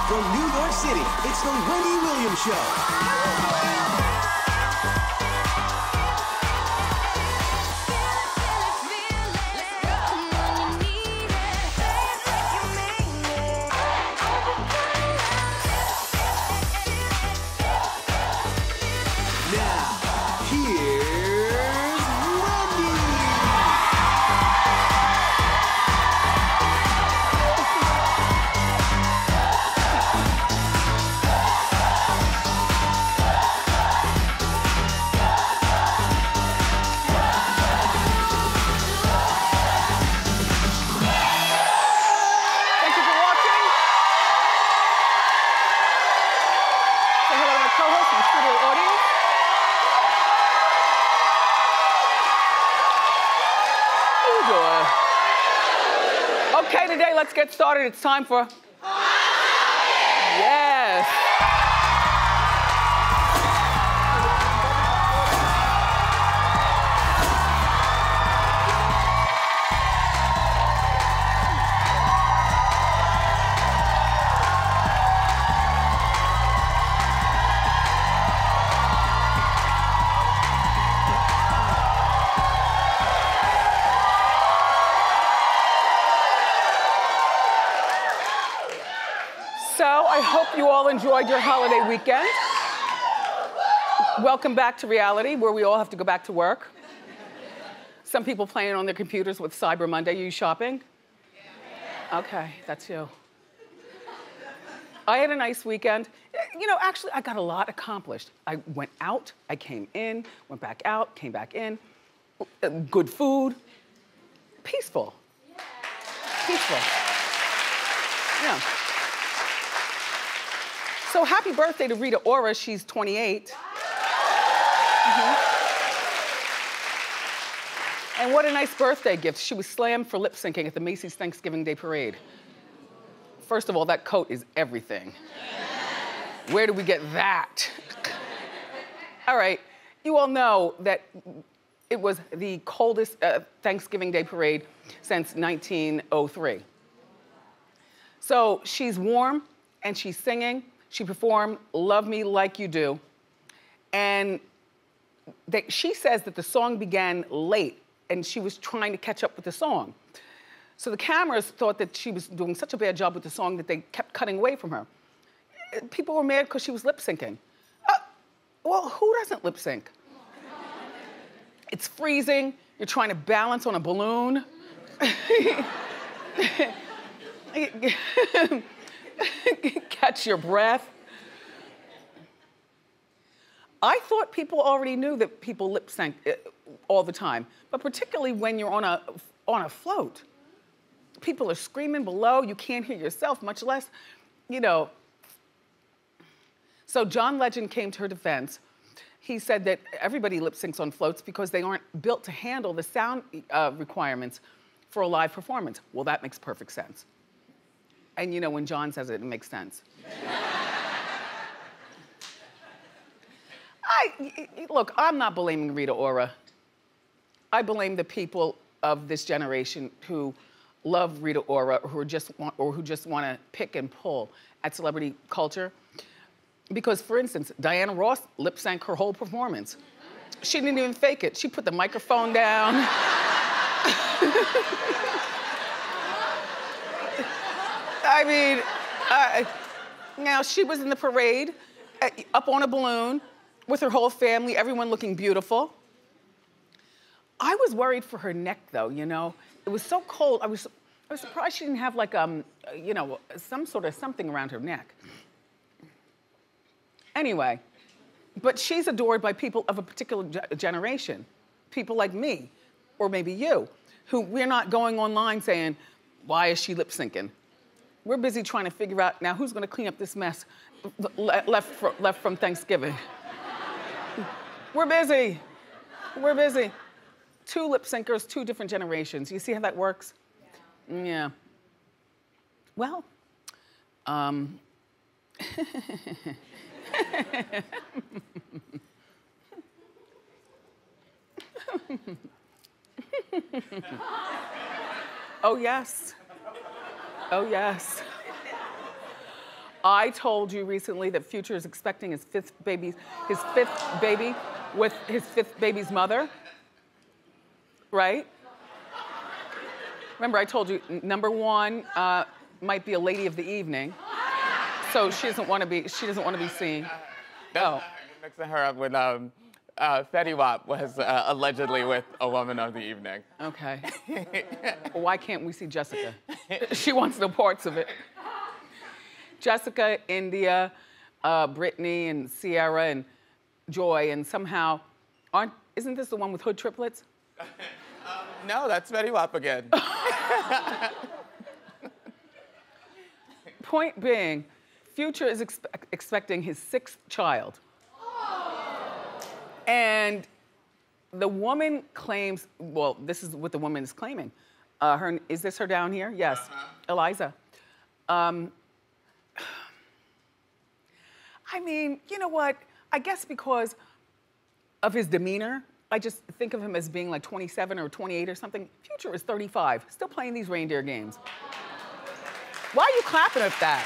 From New York City, it's the Wendy Williams Show. Okay, today, let's get started. It's time for... Yes. So I hope you all enjoyed your holiday weekend. Welcome back to reality, where we all have to go back to work. Some people playing on their computers with Cyber Monday. You shopping? Okay, that's you. I had a nice weekend. You know, actually, I got a lot accomplished. I went out, I came in, went back out, came back in. Good food. Peaceful. Peaceful. Yeah. So happy birthday to Rita Ora, she's 28. And what a nice birthday gift. She was slammed for lip syncing at the Macy's Thanksgiving Day Parade. First of all, that coat is everything. Where do we get that? All right, you all know that it was the coldest Thanksgiving Day Parade since 1903. So she's warm and she's singing. She performed Love Me Like You Do. And she says that the song began late and she was trying to catch up with the song. So the cameras thought that she was doing such a bad job with the song that they kept cutting away from her. People were mad because she was lip syncing. Well, who doesn't lip sync? It's freezing, you're trying to balance on a balloon. Catch your breath. I thought people already knew that people lip sync all the time, but particularly when you're on a float. People are screaming below, you can't hear yourself, much less, you know. So John Legend came to her defense. He said that everybody lip syncs on floats because they aren't built to handle the sound requirements for a live performance. Well, that makes perfect sense. And you know, when John says it, it makes sense. Look, I'm not blaming Rita Ora. I blame the people of this generation who love Rita Ora, who just want to pick and pull at celebrity culture. Because, for instance, Diana Ross lip sync her whole performance. She didn't even fake it. She put the microphone down. I mean, now she was in the parade, up on a balloon, with her whole family, everyone looking beautiful. I was worried for her neck, though, you know? It was so cold. I was surprised she didn't have, like, you know, some sort of something around her neck. Anyway, but she's adored by people of a particular generation. People like me, or maybe you, who we're not going online saying, why is she lip syncing? We're busy trying to figure out now who's gonna clean up this mess left from Thanksgiving. We're busy. We're busy. 2 lip syncers, 2 different generations. You see how that works? Yeah. Well, oh, yes. Oh, yes. I told you recently that Future is expecting his fifth baby with his fifth baby's mother, right? Remember, I told you number one might be a lady of the evening, so she doesn't want to be seen. No, you're mixing her up with Fetty Wap was allegedly with a woman of the evening. Okay. Well, why can't we see Jessica? She wants no parts of it. Jessica, India, Brittany, and Sierra, and Joy, and somehow, isn't this the one with hood triplets? No, that's Fetty Wap again. Point being, Future is expecting his sixth child. And the woman claims, well, this is what the woman is claiming. Is this her down here? Yes, Eliza. I mean, you know what? I guess because of his demeanor, I just think of him as being like 27 or 28 or something. Future is 35, still playing these reindeer games. Why are you clapping at that?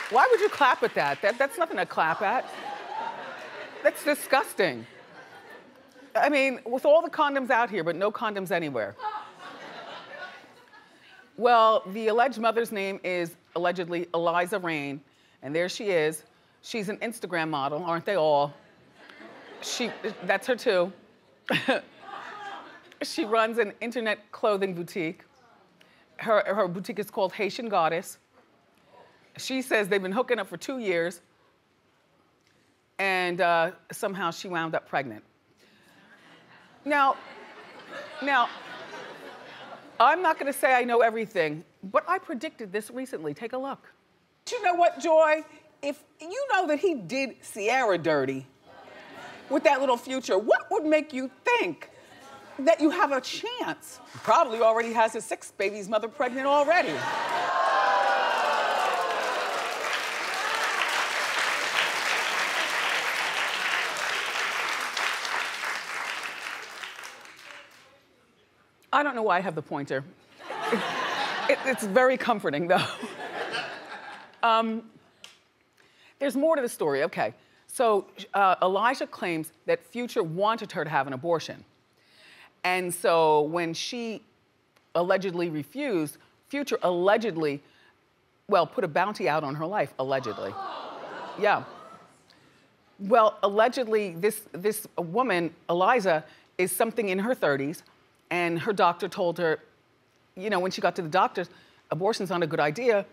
Why would you clap at that? That's nothing to clap at. That's disgusting. I mean, with all the condoms out here, but no condoms anywhere. Well, the alleged mother's name is allegedly Eliza Rain, and there she is. She's an Instagram model, aren't they all? That's her too. She runs an internet clothing boutique. Her boutique is called Haitian Goddess. She says they've been hooking up for 2 years, and somehow she wound up pregnant. Now, I'm not gonna say I know everything, but I predicted this recently. Take a look. You know what, Joy? If you know that he did Sierra dirty with that little Future, what would make you think that you have a chance? He probably already has his sixth baby's mother pregnant already. I don't know why I have the pointer. It's very comforting, though. There's more to the story. Okay, so Elijah claims that Future wanted her to have an abortion. And so when she allegedly refused, Future allegedly, well, put a bounty out on her life, allegedly. Yeah. Well, allegedly, this woman, Eliza, is something in her 30s, and her doctor told her, you know, when she got to the doctor, abortion's not a good idea.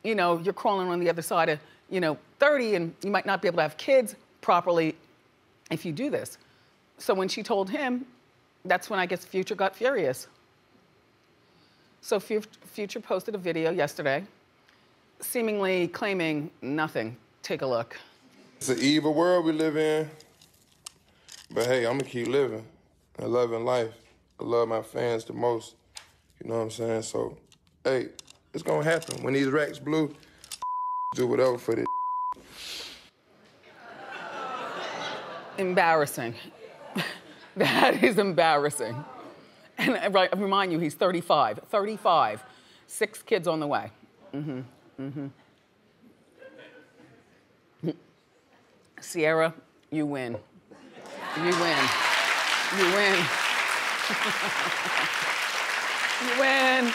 You know, you're crawling on the other side of, 30, and you might not be able to have kids properly if you do this. So when she told him, that's when I guess Future got furious. So Future posted a video yesterday, seemingly claiming nothing. Take a look. It's an evil world we live in, but hey, I'm gonna keep living and loving life. I love my fans the most, you know what I'm saying? So, hey, it's gonna happen. When these racks blue, do whatever for this. Embarrassing. That is embarrassing. And I remind you, he's 35. 35. 6 kids on the way. Sierra, you win. You win. You win. You win.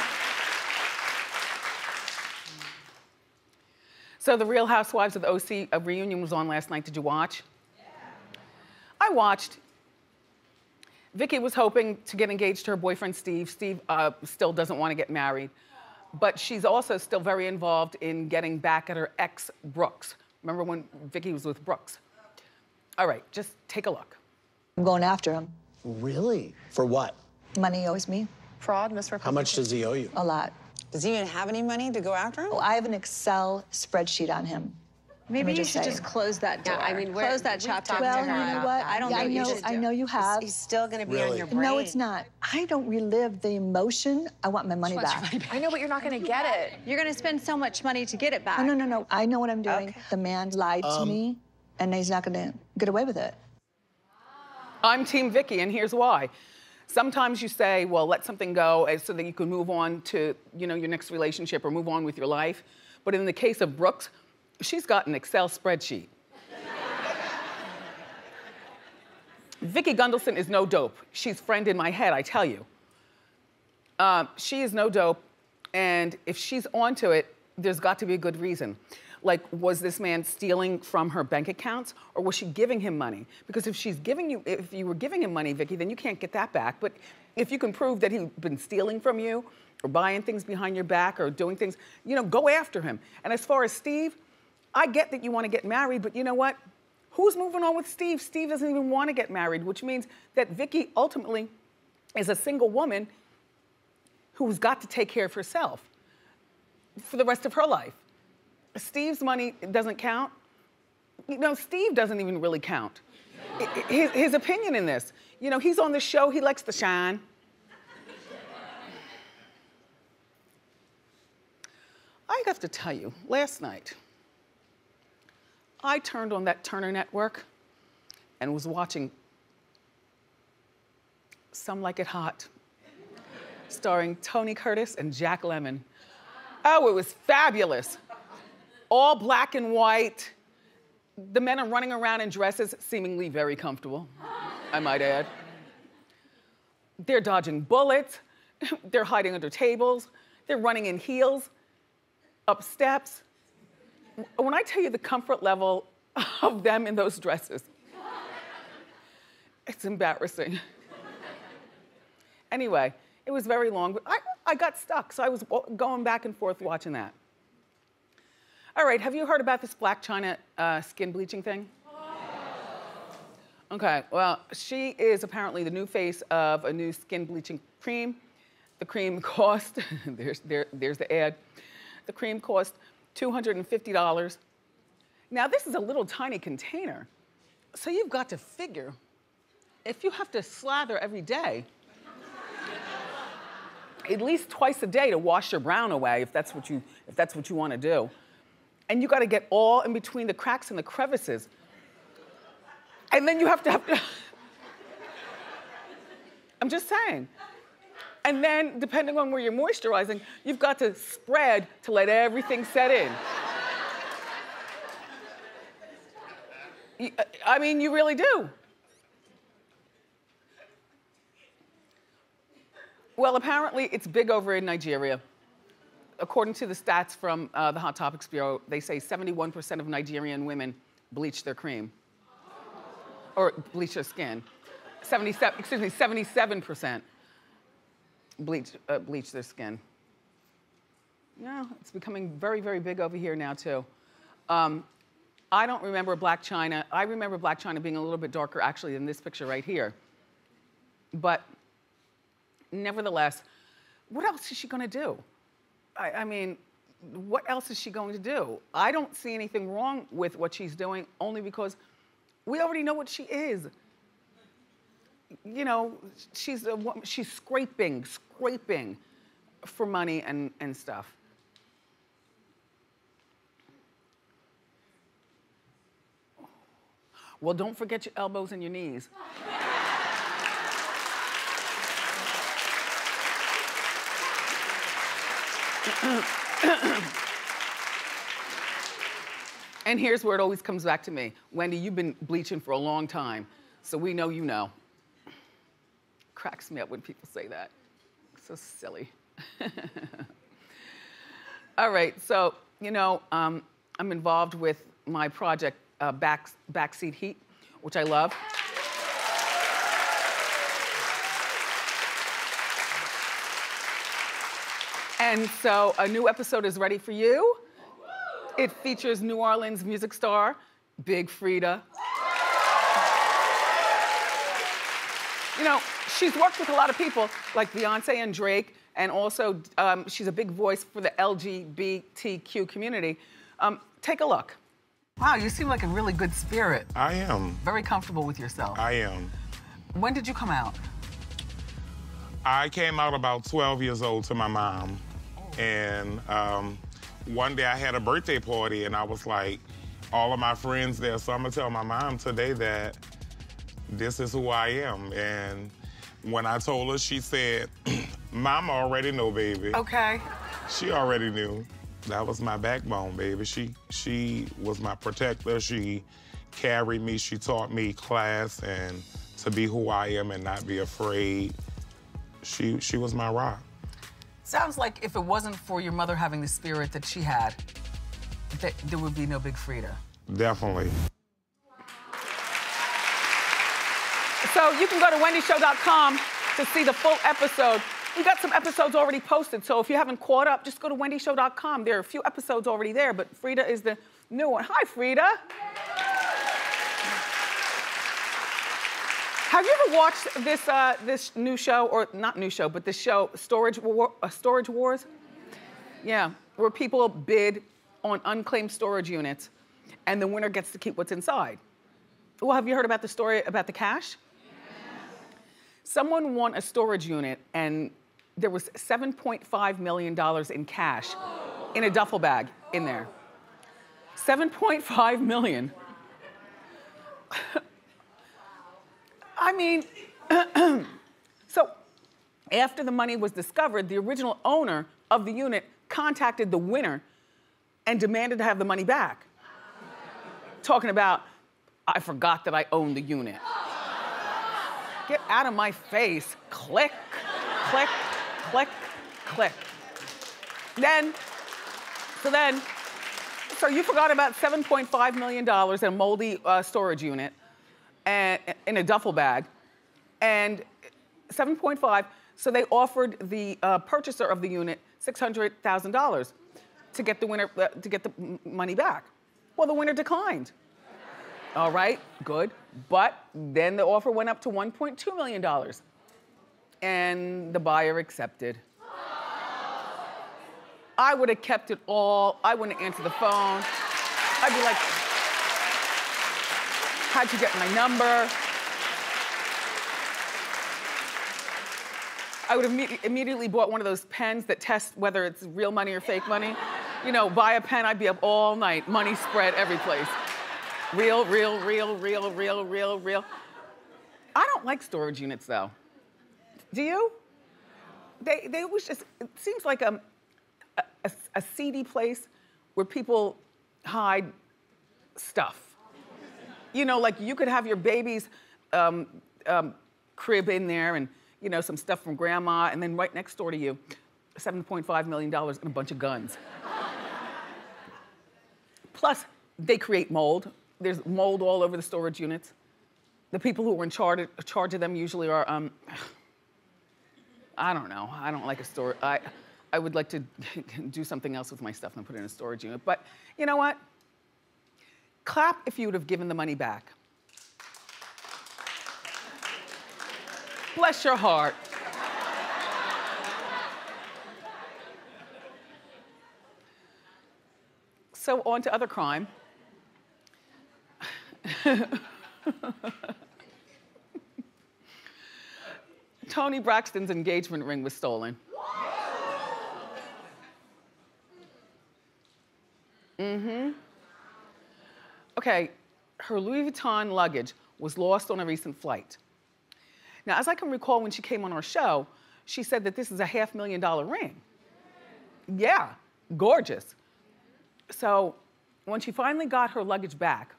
So the Real Housewives of the OC reunion was on last night. Did you watch? Yeah. I watched. Vicki was hoping to get engaged to her boyfriend, Steve. Steve still doesn't want to get married. But she's also still very involved in getting back at her ex, Brooks. Remember when Vicki was with Brooks? All right, just take a look. I'm going after him. Really? For what? Money he owes me. Fraud, misrepresentation. How much does he owe you? A lot. Does he even have any money to go after him? Oh, I have an Excel spreadsheet on him. Maybe you should just close that door. Yeah, I mean, close that chapter. Well, you know what? I don't yeah, think you should. I know you have. He's still going to be on Really? your brain. No, it's not. I don't relive the emotion. I want my money back. I know, but you're not going to get it. You're going to spend so much money to get it back. Oh, no. I know what I'm doing. The man lied to me, and he's not going to get away with it. I'm Team Vicki, and here's why. Sometimes you say, well, let something go so that you can move on to, you know, your next relationship or move on with your life. But in the case of Brooks, she's got an Excel spreadsheet. Vicki Gunvalson is no dope. She's friend in my head, I tell you. She is no dope, and if she's onto it, there's got to be a good reason. Like, was this man stealing from her bank accounts, or was she giving him money? Because if you were giving him money, Vicki, then you can't get that back. But if you can prove that he's been stealing from you, or buying things behind your back, or doing things, you know, go after him. And as far as Steve, I get that you want to get married, but you know what? Who's moving on with Steve? Steve doesn't even want to get married, which means that Vicki ultimately is a single woman who's got to take care of herself for the rest of her life. Steve's money doesn't count. You know, Steve doesn't even really count. His opinion in this, you know, he's on the show, he likes to shine. I have to tell you, last night, I turned on that Turner Network and was watching Some Like It Hot, starring Tony Curtis and Jack Lemmon. Oh, it was fabulous. All black and white. The men are running around in dresses, seemingly very comfortable, I might add. They're dodging bullets. They're hiding under tables. They're running in heels, up steps. When I tell you the comfort level of them in those dresses, it's embarrassing. Anyway, it was very long, but I got stuck, so I was going back and forth watching that. All right, have you heard about this Blac Chyna skin bleaching thing? Okay, well, she is apparently the new face of a new skin bleaching cream. The cream cost, there's the ad. The cream cost $250. Now, this is a little tiny container, so you've got to figure, if you have to slather every day, at least twice a day to wash your brown away, if that's what you want to do. And you got to get all in between the cracks and the crevices. And then you have to I'm just saying. And then, depending on where you're moisturizing, you've got to spread to let everything set in. I mean, you really do. Well, apparently it's big over in Nigeria. According to the stats from the Hot Topics Bureau, they say 71% of Nigerian women bleach their cream. Or bleach their skin. 77% bleach their skin. Yeah, it's becoming very, very big over here now, too. I don't remember Blac Chyna. I remember Blac Chyna being a little bit darker, actually, than this picture right here. But nevertheless, what else is she gonna do? I mean, what else is she going to do? I don't see anything wrong with what she's doing, only because we already know what she is. You know, she's scraping for money and stuff. Well, don't forget your elbows and your knees. And here's where it always comes back to me. Wendy, you've been bleaching for a long time, so we know you know. Cracks me up when people say that. So silly. All right, so, you know, I'm involved with my project, Backseat Heat, which I love. And so a new episode is ready for you. It features New Orleans music star, Big Frida. You know, she's worked with a lot of people like Beyonce and Drake, and also she's a big voice for the LGBTQ community. Take a look. Wow, you seem like a really good spirit. I am. Very comfortable with yourself. I am. When did you come out? I came out about 12 years old to my mom. And one day I had a birthday party and I was like, all of my friends there, so I'm gonna tell my mom today that this is who I am. And When I told her, she said, Mama already know, baby. Okay. She already knew. That was my backbone, baby. She was my protector. She carried me. She taught me class and to be who I am and not be afraid. She was my rock. Sounds like if it wasn't for your mother having the spirit that she had, there would be no Big Frida. Definitely. So you can go to wendyshow.com to see the full episode. We got some episodes already posted, so if you haven't caught up, just go to wendyshow.com. There are a few episodes already there, but Frida is the new one. Hi, Frida. Have you ever watched this new show, or not new show, but this show, Storage Wars? Yeah, where people bid on unclaimed storage units, and the winner gets to keep what's inside. Well, have you heard about the story about the cash? Someone won a storage unit, and there was $7.5 million in cash in a duffel bag in there. $7.5 million. I mean, so after the money was discovered, the original owner of the unit contacted the winner and demanded to have the money back. Talking about, I forgot that I owned the unit. Get out of my face. Click, click, click, click. So you forgot about $7.5 million in a moldy storage unit and in a duffel bag, and 7.5, so they offered the purchaser of the unit $600,000 to get the winner, to get the money back. Well, the winner declined. All right, good. But then the offer went up to $1.2 million. And the buyer accepted. I would have kept it all. I wouldn't answer the phone. I'd be like, how'd you get my number? I would have immediately bought one of those pens that test whether it's real money or fake money. You know, buy a pen, I'd be up all night. Money spread every place. Real, real, real, real, real, real, real. I don't like storage units, though. Do you? They always just, it seems like a seedy place where people hide stuff. You know, like you could have your baby's crib in there and, you know, some stuff from grandma, and then right next door to you, $7.5 million and a bunch of guns. Plus, they create mold. There's mold all over the storage units. The people who are in charge of them usually are, I don't know. I don't like a storage. I would like to do something else with my stuff than put it in a storage unit. But you know what? Clap if you would have given the money back. Bless your heart. So on to other crime. Toni Braxton's engagement ring was stolen. Okay, her Louis Vuitton luggage was lost on a recent flight. Now, as I can recall when she came on our show, she said that this is a $500,000 ring. Yeah, gorgeous. So when she finally got her luggage back,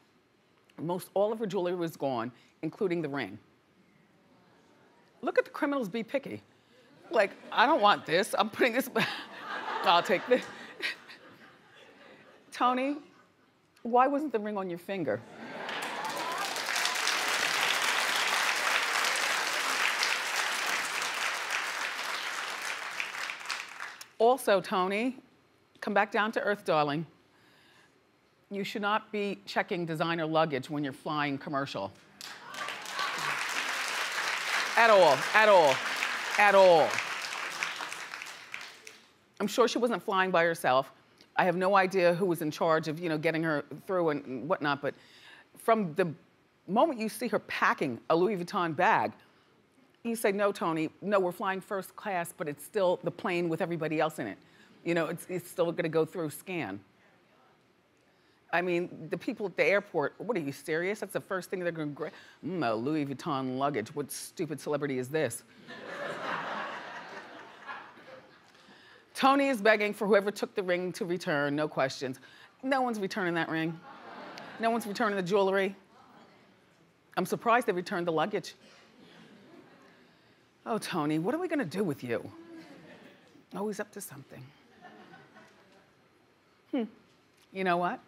most all of her jewelry was gone, including the ring. Look at the criminals be picky. Like, I don't want this. I'm putting this back. I'll take this. Toni, why wasn't the ring on your finger? Also, Toni, come back down to earth, darling. You should not be checking designer luggage when you're flying commercial. At all, at all, at all. I'm sure she wasn't flying by herself. I have no idea who was in charge of, you know, getting her through and whatnot, but from the moment you see her packing a Louis Vuitton bag, you say, no, Toni, no, we're flying first class, but it's still the plane with everybody else in it. You know, it's still gonna go through scan. I mean, the people at the airport, what are you serious? That's the first thing they're gonna grab. A Louis Vuitton luggage. What stupid celebrity is this? Tony is begging for whoever took the ring to return, no questions. No one's returning that ring. No one's returning the jewelry. I'm surprised they returned the luggage. Oh, Tony, what are we gonna do with you? Always up to something. You know what?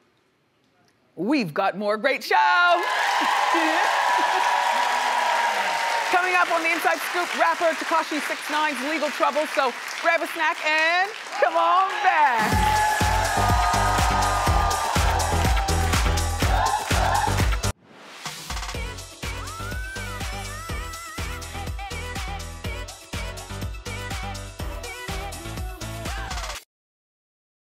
We've got more great show. Coming up on the Inside Scoop, rapper Tekashi 6ix9ine's legal trouble. So grab a snack and come on back.